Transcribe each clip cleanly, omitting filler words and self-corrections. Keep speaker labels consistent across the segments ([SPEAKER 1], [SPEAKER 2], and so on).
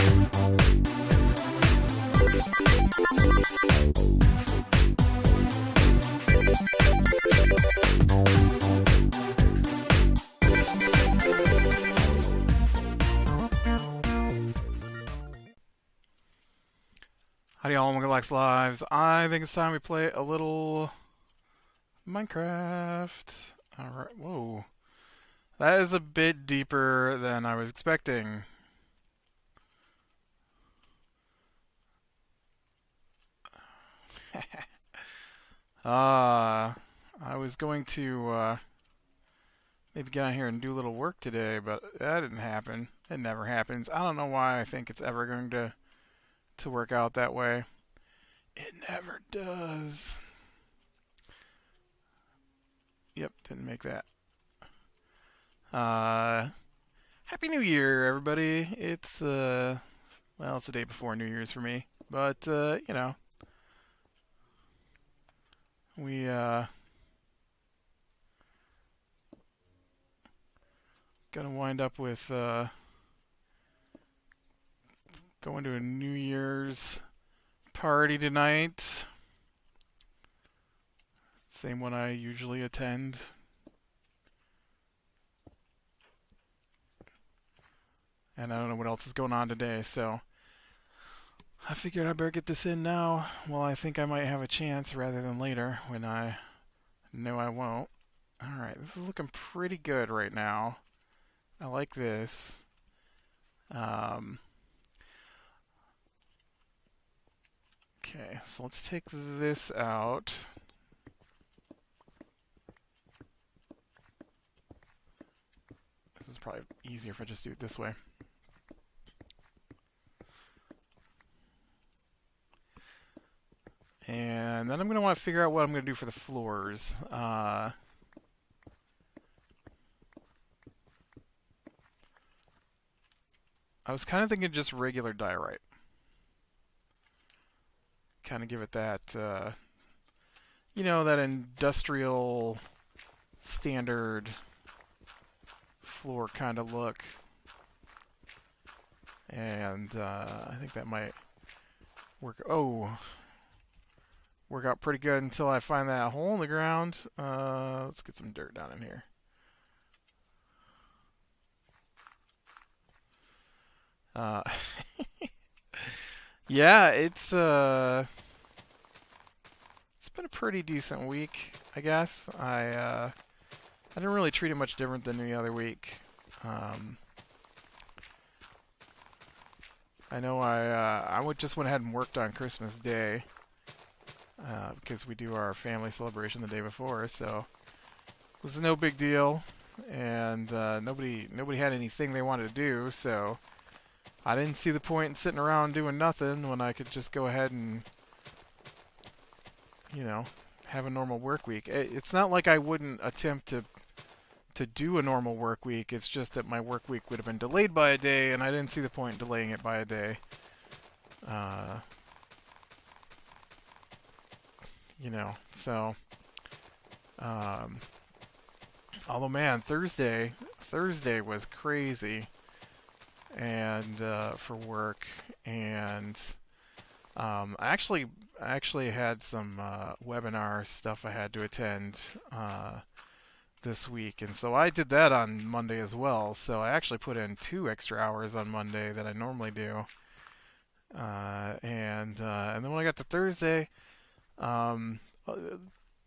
[SPEAKER 1] Howdy y'all, Monkalax Lives. I think it's time we play a little Minecraft. Alright, whoa. That is a bit deeper than I was expecting. I was going to maybe get on here and do a little work today, but that didn't happen. It never happens. I don't know why I think it's ever going to work out that way. It never does. Yep, didn't make that. Happy New Year, everybody. It's well, it's the day before New Year's for me, but you know, we gonna wind up with going to a New Year's party tonight. Same one I usually attend. And I don't know what else is going on today, so I figured I better get this in now while I think I might have a chance rather than later when I know I won't. Alright, this is looking pretty good right now. I like this. Okay, so let's take this out. This is probably easier if I just do it this way. And then I'm going to want to figure out what I'm going to do for the floors. I was kind of thinking just regular diorite. Kind of give it that, you know, that industrial standard floor kind of look. And I think that might work. Oh, work out pretty good until I find that hole in the ground. Let's get some dirt down in here. Yeah, it's been a pretty decent week, I guess. I didn't really treat it much different than any other week. I know I just went ahead and worked on Christmas Day because we do our family celebration the day before, so it was no big deal, and nobody had anything they wanted to do, so I didn't see the point in sitting around doing nothing when I could just go ahead and, you know, have a normal work week. It's not like I wouldn't attempt to do a normal work week. It's just that my work week would have been delayed by a day, and I didn't see the point in delaying it by a day. You know, so although man, Thursday was crazy, and for work, and I actually had some webinar stuff I had to attend this week, and so I did that on Monday as well. So I actually put in 2 extra hours on Monday that I normally do, and then when I got to Thursday,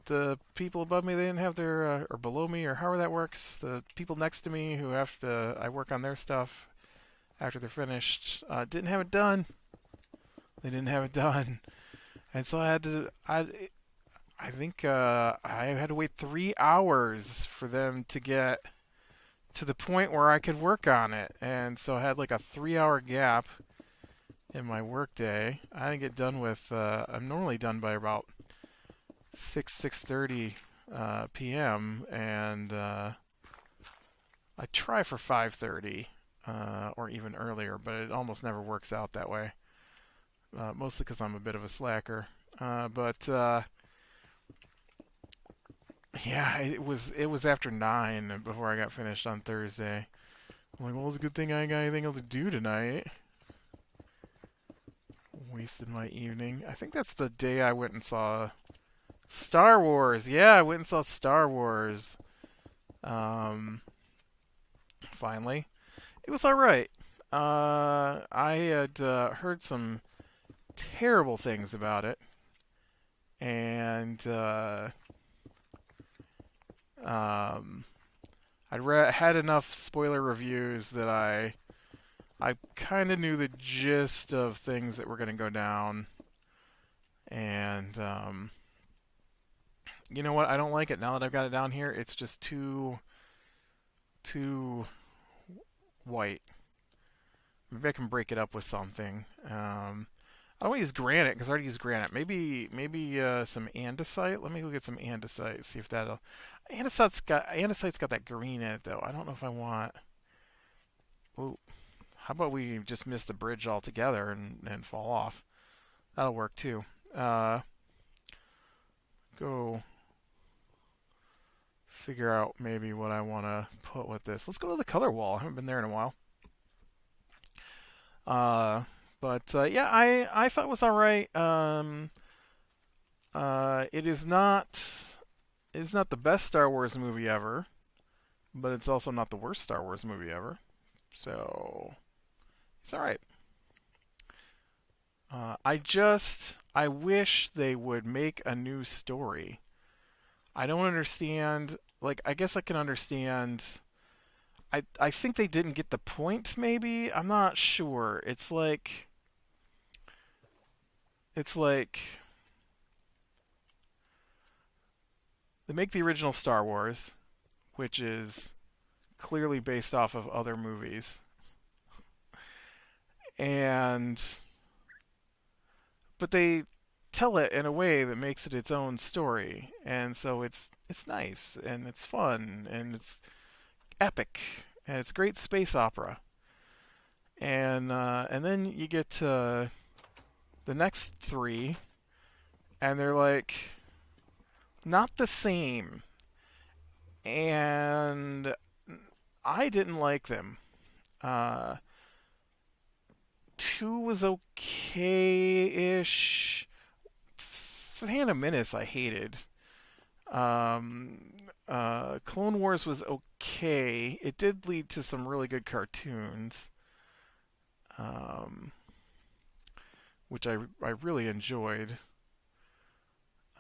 [SPEAKER 1] the people above me, they didn't have their or below me, or however that works, the people next to me who have to I work on their stuff after they're finished, didn't have it done. They didn't have it done, and so I had to. I think I had to wait 3 hours for them to get to the point where I could work on it, and so I had like a 3-hour gap in my work day. I didn't get done with. I'm normally done by about 6:30 p.m. and I try for 5:30 or even earlier, but it almost never works out that way. Mostly because I'm a bit of a slacker. But yeah, it was after 9 before I got finished on Thursday. I'm like, well, it's a good thing I ain't got anything else to do tonight. wasted my evening. I think that's the day I went and saw Star Wars. Yeah, I went and saw Star Wars. Um, Finally, it was all right. I had heard some terrible things about it, and um, had enough spoiler reviews that I kind of knew the gist of things that were going to go down, and you know what? I don't like it now that I've got it down here. It's just too white. Maybe I can break it up with something. I don't want to use granite because I already used granite. Maybe some andesite. Let me go get some andesite. See if that'll. Andesite's got that green in it though. I don't know if I want. Ooh, how about we just miss the bridge altogether and fall off? That'll work too. Go figure out maybe what I want to put with this. Let's go to the color wall. I haven't been there in a while. But yeah, I thought it was all right. It's not the best Star Wars movie ever, but it's also not the worst Star Wars movie ever. So it's all right. I wish they would make a new story. I don't understand. Like, I guess I can understand. I think they didn't get the point. Maybe I'm not sure. It's like they make the original Star Wars, which is clearly based off of other movies, and but they tell it in a way that makes it its own story, and so it's nice and it's fun and it's epic and it's great space opera, and then you get to the next three, and they're like not the same, and I didn't like them. Uh, Two was okay-ish. Phantom Menace I hated. Um, Clone Wars was okay. It did lead to some really good cartoons, um, which I really enjoyed.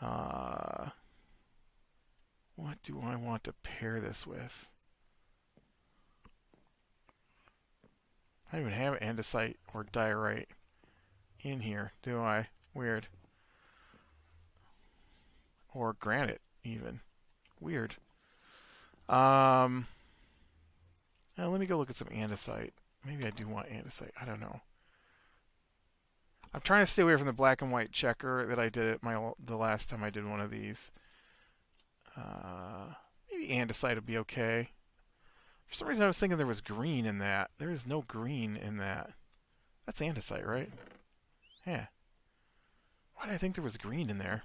[SPEAKER 1] Uh, what do I want to pair this with? I don't even have andesite or diorite in here, do I? Weird. Or granite, even. Weird. Um, Now let me go look at some andesite. Maybe I do want andesite. I don't know. I'm trying to stay away from the black and white checker that I did at the last time I did one of these. Maybe andesite would be okay. For some reason I was thinking there was green in that. There is no green in that. That's andesite, right? Yeah. Why did I think there was green in there?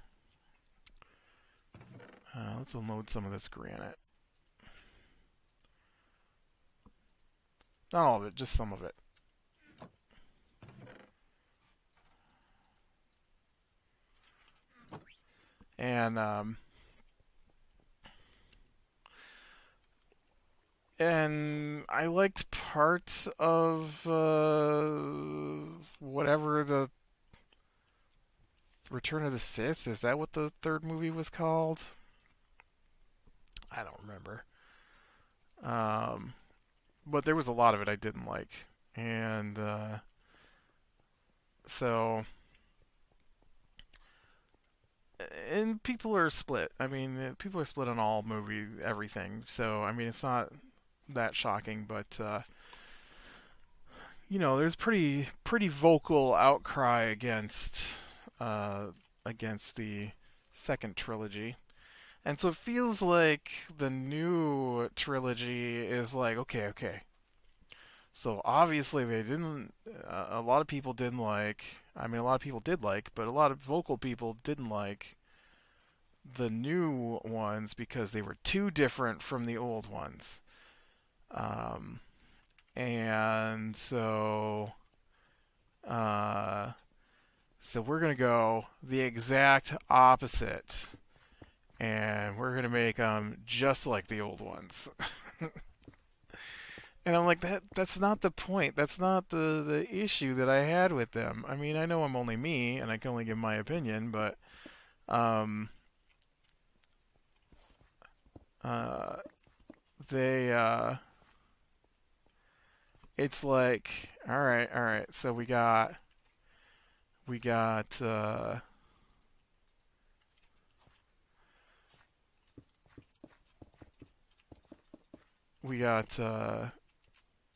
[SPEAKER 1] Let's unload some of this granite. Not all of it, just some of it. And I liked parts of whatever the Return of the Sith. Is that what the third movie was called? I don't remember. Um, but there was a lot of it I didn't like, and so and people are split. I mean, people are split on all movie everything. So I mean, it's not that shocking, but there's pretty vocal outcry uh, against the second trilogy. And so it feels like the new trilogy is like, okay. So obviously they didn't. A lot of people didn't like. I mean, a lot of people did like, but a lot of vocal people didn't like the new ones because they were too different from the old ones. Um, and so, uh, So we're going to go the exact opposite, and we're going to make them just like the old ones. And I'm like, that's not the point. That's not the issue that I had with them. I mean, I know I'm only me and I can only give my opinion, but um uh they it's like, all right. So we got we got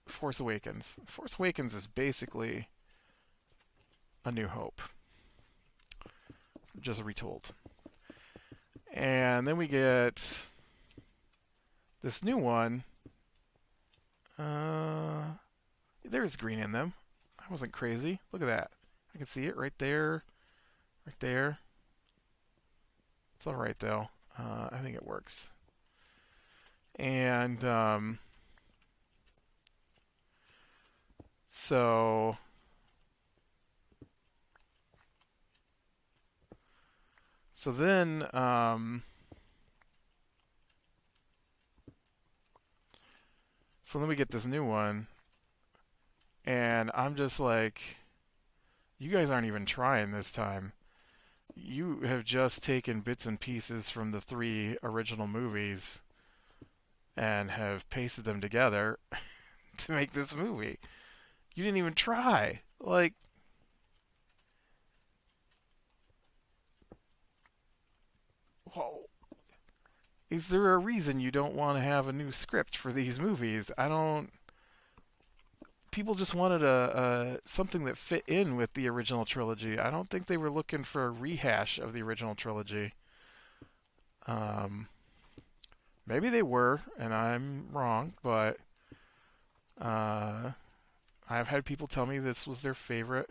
[SPEAKER 1] Force Awakens. Force Awakens is basically A New Hope, just retold. And then we get this new one. Uh, there's green in them. I wasn't crazy. Look at that. I can see it right there, right there. It's all right though. I think it works. And so so then so then we get this new one, and I'm just like, you guys aren't even trying this time. You have just taken bits and pieces from the three original movies and have pasted them together to make this movie. You didn't even try. Like, whoa. Is there a reason you don't want to have a new script for these movies? I don't. People just wanted a something that fit in with the original trilogy. I don't think they were looking for a rehash of the original trilogy. Um, Maybe they were, and I'm wrong, but uh, I've had people tell me this was their favorite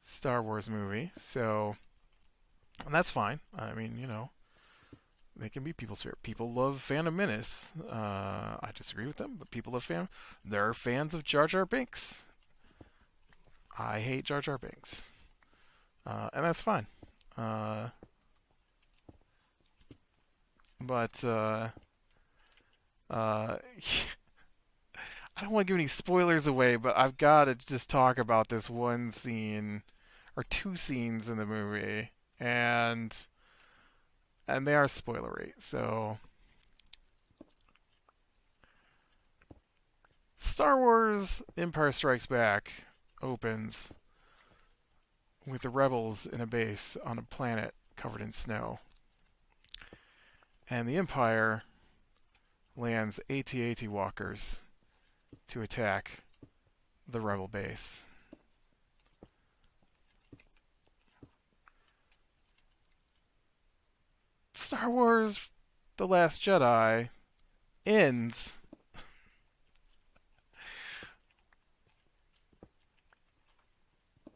[SPEAKER 1] Star Wars movie. So, and that's fine. I mean, they can be people's favorite. People love Phantom Menace. I disagree with them, but people love Phantom. They're fans of Jar Jar Binks. I hate Jar Jar Binks, and that's fine. Uh, but I don't want to give any spoilers away, but I've got to just talk about this one scene or two scenes in the movie, and they are spoilery. So, Star Wars Empire Strikes Back opens with the rebels in a base on a planet covered in snow. And the Empire lands AT-AT walkers to attack the rebel base. Star Wars The Last Jedi ends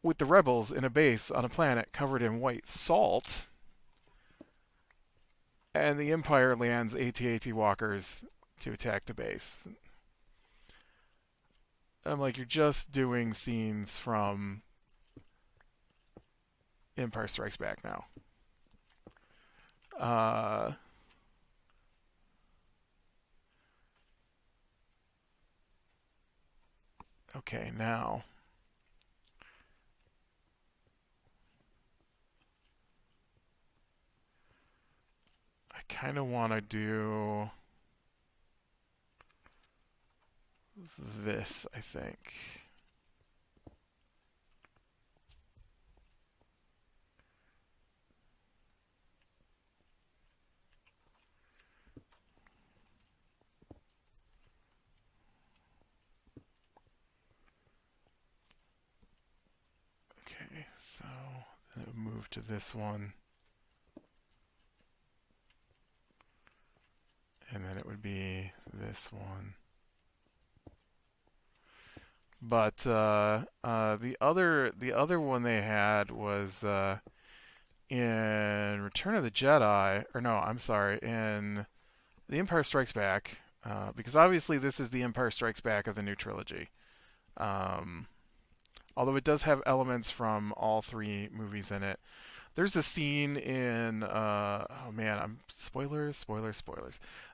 [SPEAKER 1] with the rebels in a base on a planet covered in white salt, and the Empire lands AT-AT walkers to attack the base. I'm like, you're just doing scenes from Empire Strikes Back now. Uh, okay, now I kind of want to do this, I think. Okay, so then it would move to this one. And then it would be this one. But the other one they had was in Return of the Jedi, or no, I'm sorry, in The Empire Strikes Back, because obviously this is the Empire Strikes Back of the new trilogy. Um, although it does have elements from all three movies in it. There's a scene in oh man, I'm spoilers.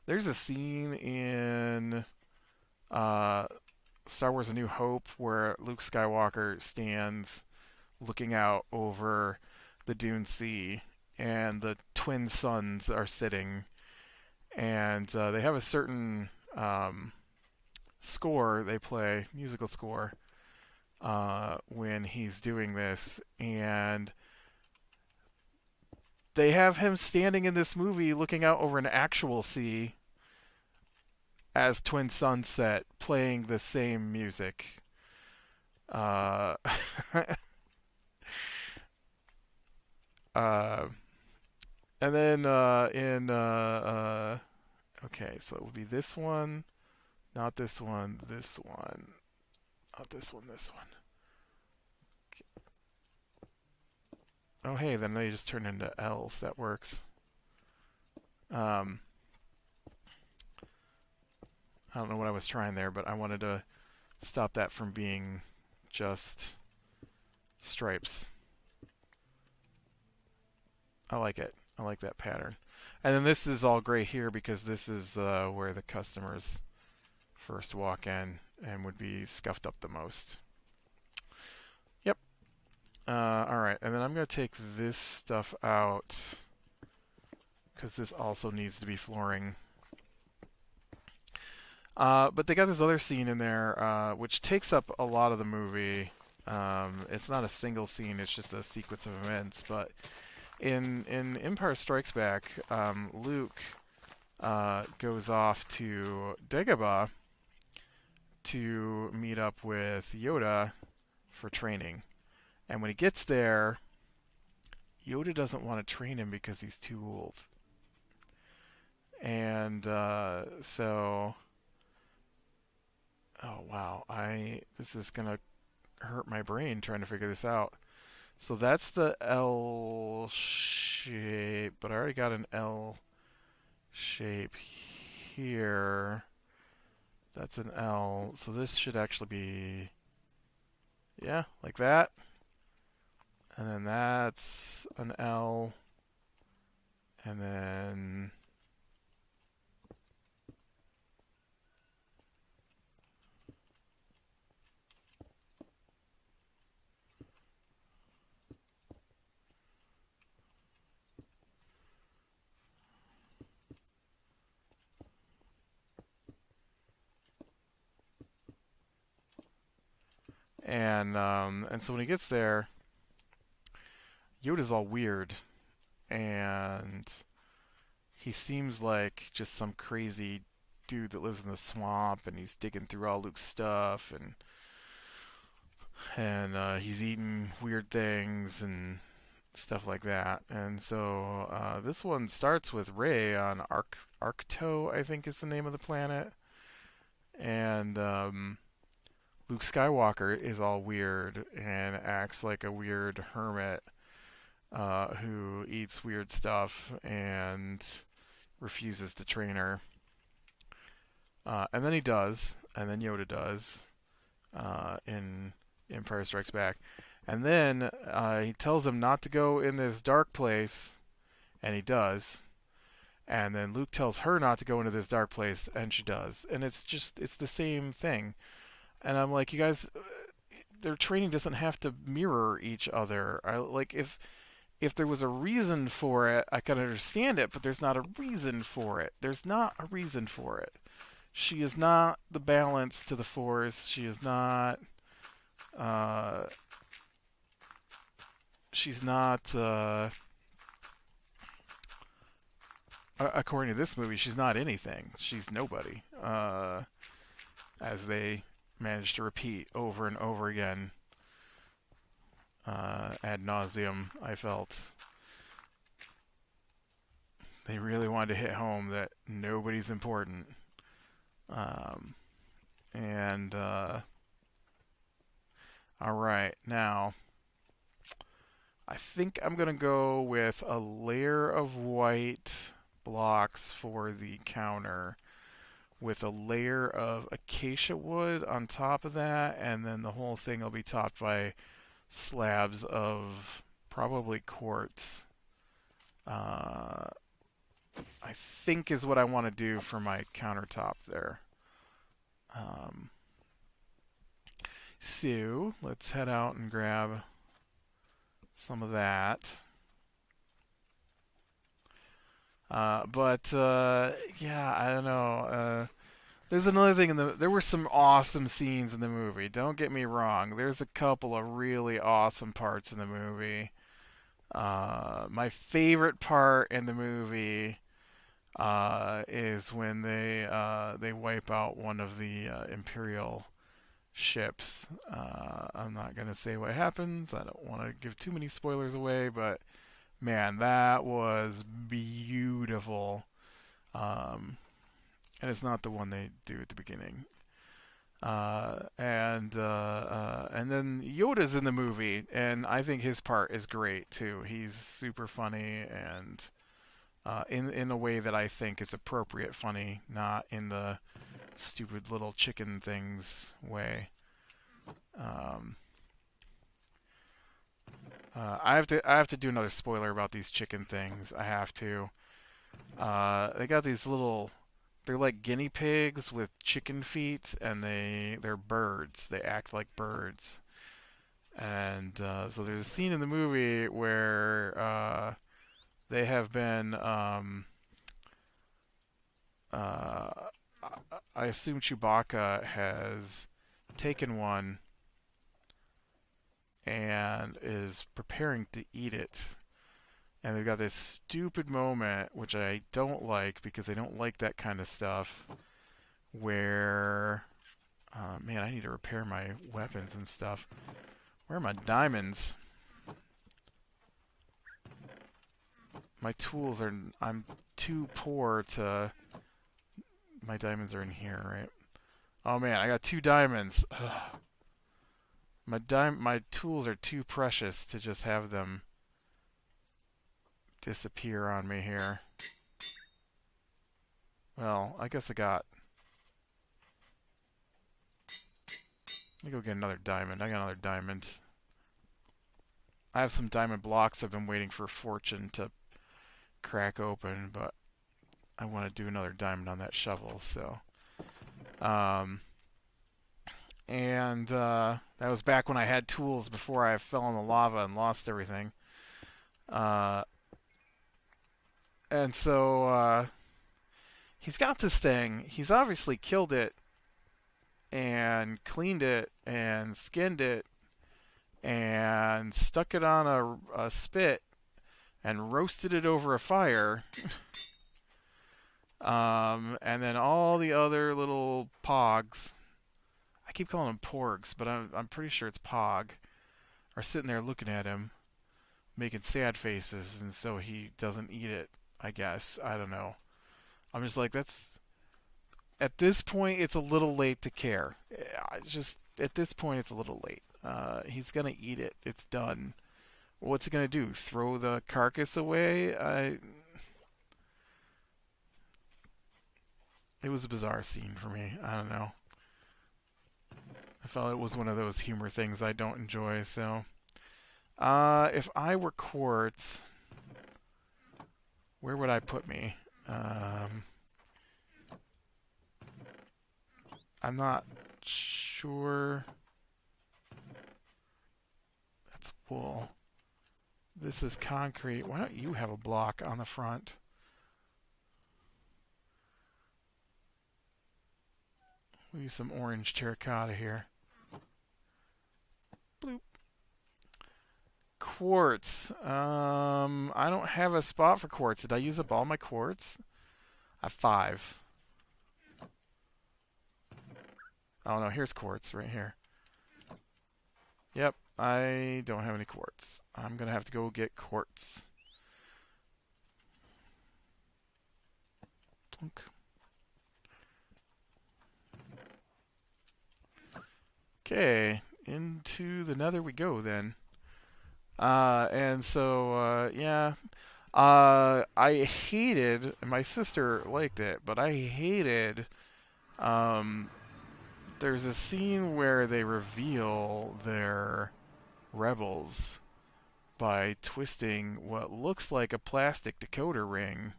[SPEAKER 1] There's a scene in uh, Star Wars: A New Hope where Luke Skywalker stands looking out over the Dune Sea, and the twin suns are sitting, and they have a certain score they play, musical score, when he's doing this, and they have him standing in this movie looking out over an actual sea as Twin Sunset playing the same music. Uh, uh, and then okay, so it will be this one, not this one, this one, not this one, this one. Oh, hey, then they just turn into L's. That works. Um, I don't know what I was trying there, but I wanted to stop that from being just stripes. I like it. I like that pattern. And then this is all gray here because this is where the customers first walk in and would be scuffed up the most. Yep. All right, and then I'm going to take this stuff out because this also needs to be flooring. But they got this other scene in there, which takes up a lot of the movie. It's not a single scene; it's just a sequence of events. But in Empire Strikes Back, Luke goes off to Dagobah to meet up with Yoda for training. And when he gets there, Yoda doesn't want to train him because he's too old. And so, oh wow, this is gonna hurt my brain trying to figure this out. So that's the L shape, but I already got an L shape here. That's an L, so this should actually be, yeah, like that. And then that's an L. And then and so when he gets there, Yoda's all weird, and he seems like just some crazy dude that lives in the swamp, and he's digging through all Luke's stuff, and he's eating weird things and stuff like that. And so this one starts with Rey on Arcto, I think is the name of the planet, and Luke Skywalker is all weird and acts like a weird hermit who eats weird stuff and refuses to train her. And then he does, and then Yoda does in Empire Strikes Back. And then he tells him not to go in this dark place, and he does. And then Luke tells her not to go into this dark place, and she does. And it's the same thing. And I'm like, you guys, their training doesn't have to mirror each other. If there was a reason for it, I could understand it, but there's not a reason for it. There's not a reason for it. She is not the balance to the Force. She is not. She's not. According to this movie, she's not anything. She's nobody. As they manage to repeat over and over again. Ad nauseum, I felt. They really wanted to hit home that nobody's important. Alright, now, I think I'm going to go with a layer of white blocks for the counter, with a layer of acacia wood on top of that, and then the whole thing will be topped by slabs of probably quartz. Uh, I think is what I want to do for my countertop there. Um, so let's head out and grab some of that. But yeah, I don't know. There's another thing there were some awesome scenes in the movie. Don't get me wrong. There's a couple of really awesome parts in the movie. My favorite part in the movie is when they wipe out one of the Imperial ships. I'm not gonna say what happens. I don't want to give too many spoilers away, but man, that was beautiful. And it's not the one they do at the beginning. And then Yoda's in the movie, and I think his part is great too. He's super funny, and in a way that I think is appropriate funny, not in the stupid little chicken things way. Um, I have to do another spoiler about these chicken things. I have to. They got these little. They're like guinea pigs with chicken feet, and they're birds. They act like birds. And so there's a scene in the movie where they have been. Uh, I assume Chewbacca has taken one and is preparing to eat it. And they've got this stupid moment, which I don't like because I don't like that kind of stuff, where, man, I need to repair my weapons and stuff. Where are my diamonds? My tools are, I'm too poor to, my diamonds are in here, right? Oh man, I got 2 diamonds. Ugh. My tools are too precious to just have them disappear on me here. Well, I guess I got... Let me go get another diamond. I got another diamond. I have some diamond blocks I've been waiting for Fortune to crack open, but I want to do another diamond on that shovel, so... that was back when I had tools before I fell in the lava and lost everything. And so he's got this thing. He's obviously killed it and cleaned it and skinned it and stuck it on a spit and roasted it over a fire. And then all the other little pogs, I keep calling them porgs, but I'm pretty sure it's pog, are sitting there looking at him, making sad faces, and so he doesn't eat it, I guess. I don't know. I'm just like, that's... At this point, it's a little late to care. At this point, it's a little late. He's going to eat it. It's done. What's he going to do? Throw the carcass away? It was a bizarre scene for me. I don't know. I felt it was one of those humor things I don't enjoy, so... if I were quartz, where would I put me? I'm not sure. That's wool. This is concrete. Why don't you have a block on the front? We'll use some orange terracotta here. Bloop. Quartz. I don't have a spot for quartz. Did I use up all my quartz? I have 5. Oh no, here's quartz right here. Yep, I don't have any quartz. I'm gonna have to go get quartz. Plunk. Okay, into the nether we go then. And so, yeah. I hated, my sister liked it, but I hated Um, there's a scene where they reveal they're rebels by twisting what looks like a plastic decoder ring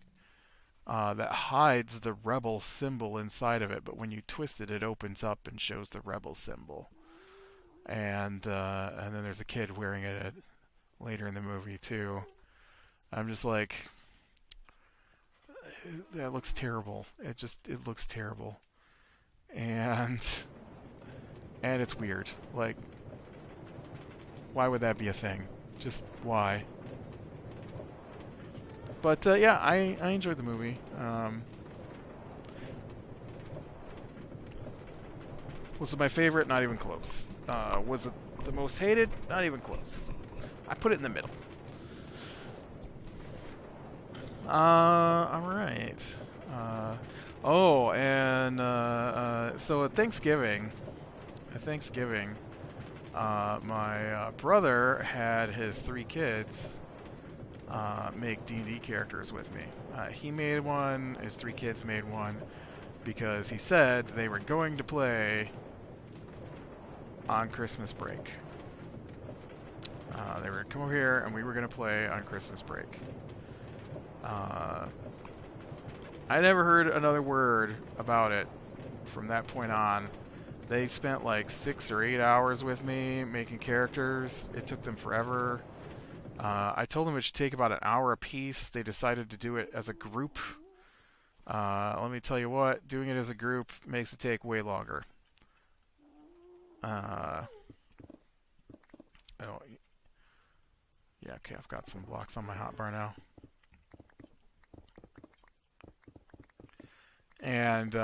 [SPEAKER 1] that hides the rebel symbol inside of it, but when you twist it, it opens up and shows the rebel symbol. And then there's a kid wearing it later in the movie too. I'm just like, that looks terrible. It looks terrible, and and it's weird. Like, why would that be a thing? Just why? But yeah, I enjoyed the movie. Was it my favorite? Not even close. Was it the most hated? Not even close. I put it in the middle. All right. Oh, and so at Thanksgiving, my brother had his three kids make D&D characters with me. He made one. His three kids made one because he said they were going to play on Christmas break. They were going to come over here, and we were going to play on Christmas break. I never heard another word about it from that point on. They spent like 6 or 8 hours with me making characters. It took them forever. I told them it should take about an hour a piece. They decided to do it as a group. Let me tell you what, doing it as a group makes it take way longer. Oh, yeah, okay, I've got some blocks on my hotbar now. And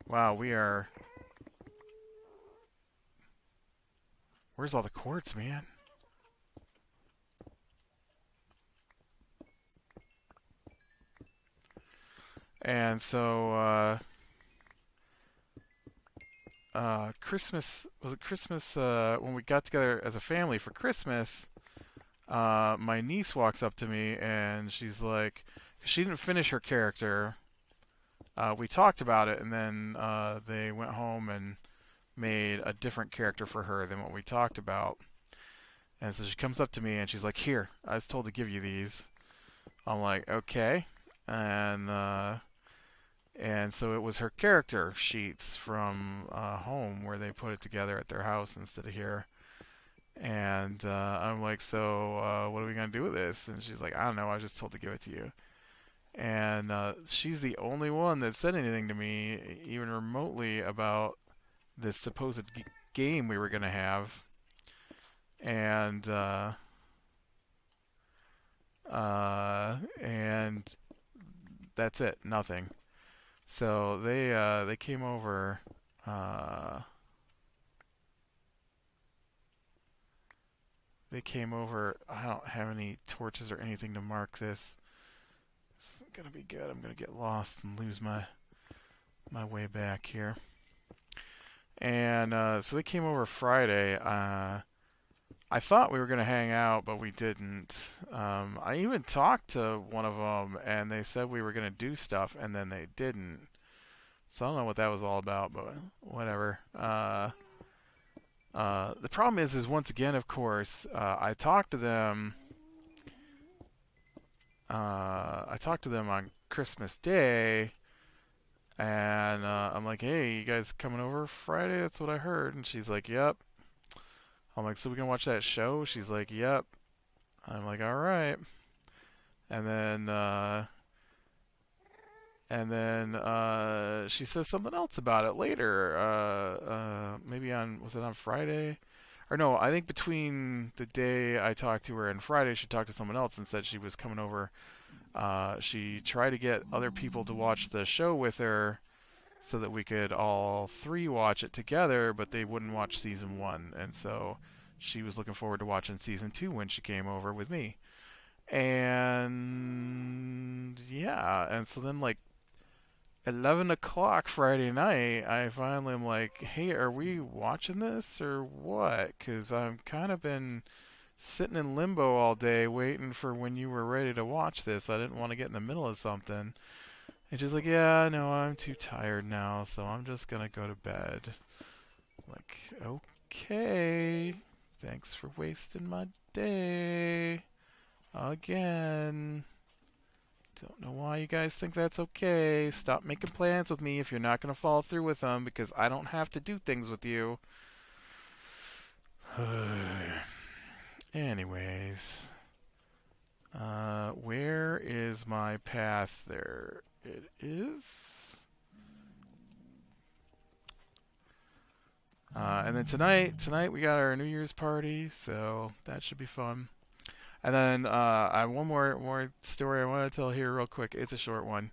[SPEAKER 1] wow, we are. Where's all the quartz, man? And so, Christmas, was it Christmas, when we got together as a family for Christmas, my niece walks up to me and she's like, she didn't finish her character. We talked about it, and then they went home and made a different character for her than what we talked about. And so she comes up to me and she's like, "Here, I was told to give you these." I'm like, "Okay," and and so it was her character sheets from home where they put it together at their house instead of here. And I'm like, "So what are we gonna do with this?" And she's like, "I don't know. I was just told to give it to you." And she's the only one that said anything to me, even remotely, about this supposed game we were gonna have. And and that's it. Nothing. So they came over. Uh, they came over. I don't have any torches or anything to mark this. This isn't gonna be good. I'm gonna get lost and lose my way back here. And so they came over Friday. I thought we were gonna hang out, but we didn't. I even talked to one of them, and they said we were gonna do stuff, and then they didn't. So I don't know what that was all about, but whatever. The problem is once again, of course, I talked to them. I talked to them on Christmas Day, and I'm like, "Hey, you guys coming over Friday? That's what I heard." And she's like, "Yep." I'm like, "So we can watch that show?" She's like, "Yep." I'm like, "All right." And then she says something else about it later. Maybe was it on Friday? Or no, I think between the day I talked to her and Friday, she talked to someone else and said she was coming over. She tried to get other people to watch the show with her so that we could all three watch it together, but they wouldn't watch season one. And so she was looking forward to watching season two when she came over with me. And yeah, and so then like 11 o'clock Friday night, I finally am like, "Hey, are we watching this or what?" Because I've kind of been sitting in limbo all day waiting for when you were ready to watch this. I didn't want to get in the middle of something. And she's like, yeah, no, I'm too tired now, so I'm just going to go to bed. Like, okay. Thanks for wasting my day. Again. Don't know why you guys think that's okay. Stop making plans with me if you're not going to follow through with them, because I don't have to do things with you. Anyways. Where is my path? There it is. And then tonight we got our New Year's party, so that should be fun. And then I have one more story I want to tell here real quick. It's a short one.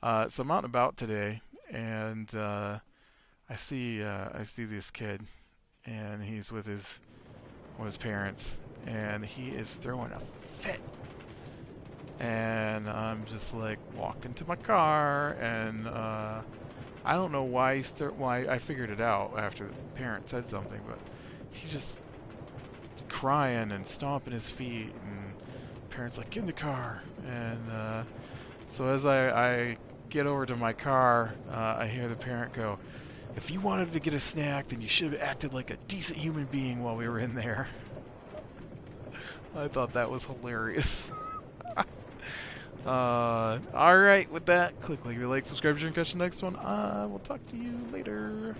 [SPEAKER 1] So I'm out and about today, and I see this kid, and he's with his parents, and he is throwing a fit. And I'm just like walking to my car, and I don't know why why I figured it out after the parent said something, but he's just crying and stomping his feet, and the parent's like, get in the car. And so as I get over to my car, I hear the parent go, if you wanted to get a snack, then you should have acted like a decent human being while we were in there. I thought that was hilarious. Alright, with that, click like, subscribe, and catch the next one. We'll talk to you later.